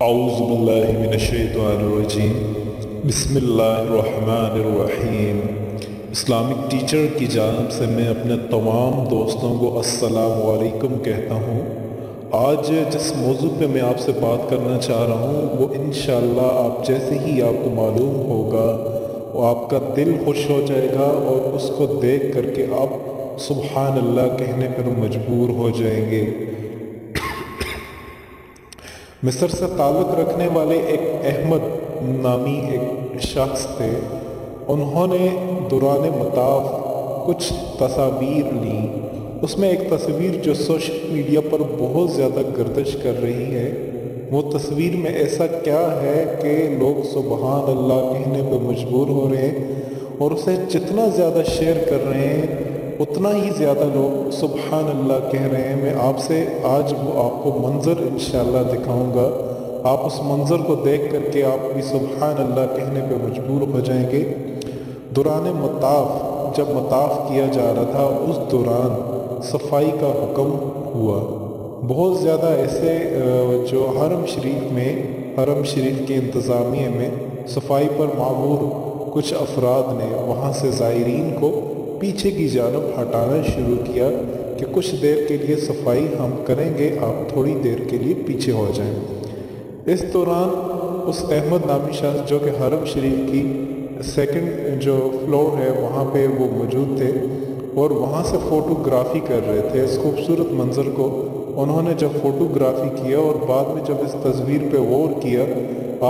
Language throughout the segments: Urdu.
اعوذ باللہ من الشیطان الرجیم بسم اللہ الرحمن الرحیم۔ اسلامک ٹیچر کی جانب سے میں اپنے تمام دوستوں کو السلام علیکم کہتا ہوں۔ آج جس موضوع پہ میں آپ سے بات کرنا چاہ رہا ہوں وہ انشاءاللہ آپ جیسے ہی آپ کو معلوم ہوگا وہ آپ کا دل خوش ہو جائے گا اور اس کو دیکھ کر کے آپ سبحان اللہ کہنے پر مجبور ہو جائیں گے۔ مصر سے تعلق رکھنے والے ایک احمد نامی ایک شخص تھے۔ انہوں نے دوران مطاف کچھ تصاویر لیں۔ اس میں ایک تصویر جو سوشل میڈیا پر بہت زیادہ گردش کر رہی ہے، وہ تصویر میں ایسا کیا ہے کہ لوگ سبحان اللہ کہنے پہ مجبور ہو رہے ہیں اور اسے جتنا زیادہ شیئر کر رہے ہیں اتنا ہی زیادہ لوگ سبحان اللہ کہہ رہے ہیں۔ میں آپ سے آج وہ آپ کو منظر انشاءاللہ دکھاؤں گا۔ آپ اس منظر کو دیکھ کر کے آپ بھی سبحان اللہ کہنے پہ مجبور ہو جائیں گے۔ دوران مطاف جب مطاف کیا جا رہا تھا اس دوران صفائی کا حکم ہوا۔ بہت زیادہ ایسے جو حرم شریف کے انتظامیہ میں صفائی پر معمور کچھ افراد نے وہاں سے زائرین کو پیچھے کی جانب ہٹانا شروع کیا کہ کچھ دیر کے لیے صفائی ہم کریں گے، آپ تھوڑی دیر کے لیے پیچھے ہو جائیں۔ اس دوران اس احمد نامی شخص جو کہ حرم شریف کی سیکنڈ جو فلور ہے وہاں پہ وہ موجود تھے اور وہاں سے فوٹوگرافی کر رہے تھے۔ اس خوبصورت منظر کو انہوں نے جب فوٹوگرافی کیا اور بعد میں جب اس تصویر پہ غور کیا،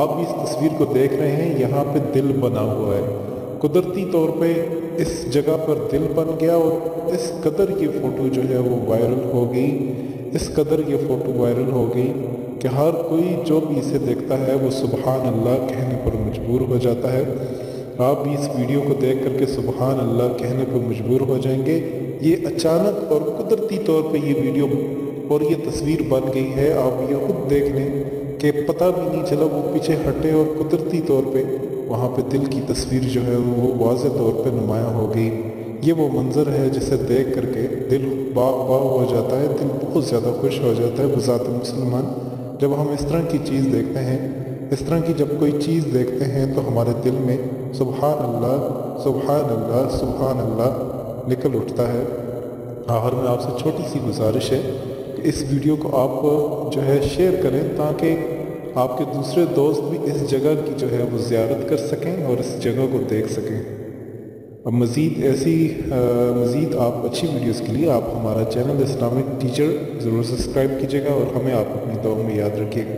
آپ بھی اس تصویر کو دیکھ رہے ہیں، یہاں پہ دل بنا ہوا ہے۔ قدرتی طور پہ اس جگہ پر دل بن گیا اور اس قدر یہ فوٹو جو ہے وہ وائرل ہو گئی، اس قدر یہ فوٹو وائرل ہو گئی کہ ہر کوئی جو بھی اسے دیکھتا ہے وہ سبحان اللہ کہنے پر مجبور ہو جاتا ہے۔ آپ بھی اس ویڈیو کو دیکھ کر کے سبحان اللہ کہنے پر مجبور ہو جائیں گے۔ یہ اچانک اور قدرتی طور پہ یہ ویڈیو اور یہ تصویر بن گئی ہے، آپ یہ خود دیکھ لیں کہ پتہ بھی نہیں چلا، وہ پیچھے ہٹے اور قدرتی طور پہ وہاں پہ دل کی تصویر جو ہے وہ واضح طور پہ نمایاں ہو گئی۔ یہ وہ منظر ہے جسے دیکھ کر کے دل باغ ہو جاتا ہے، دل بہت زیادہ خوش ہو جاتا ہے بذات مسلمان۔ جب ہم اس طرح کی چیز دیکھتے ہیں، اس طرح کی جب کوئی چیز دیکھتے ہیں تو ہمارے دل میں سبحان اللہ سبحان اللہ سبحان اللہ نکل اٹھتا ہے۔ آخر میں آپ سے چھوٹی سی گزارش ہے کہ اس ویڈیو کو آپ جو ہے شیئر کریں تاکہ آپ کے دوسرے دوست بھی اس جگہ کی جو ہے وہ زیارت کر سکیں اور اس جگہ کو دیکھ سکیں۔ اب مزید آپ اچھی ویڈیوز کے لیے آپ ہمارا چینل اسلامک ٹیچر ضرور سبسکرائب کیجیے گا اور ہمیں آپ اپنی دعاؤں میں یاد رکھیے گا۔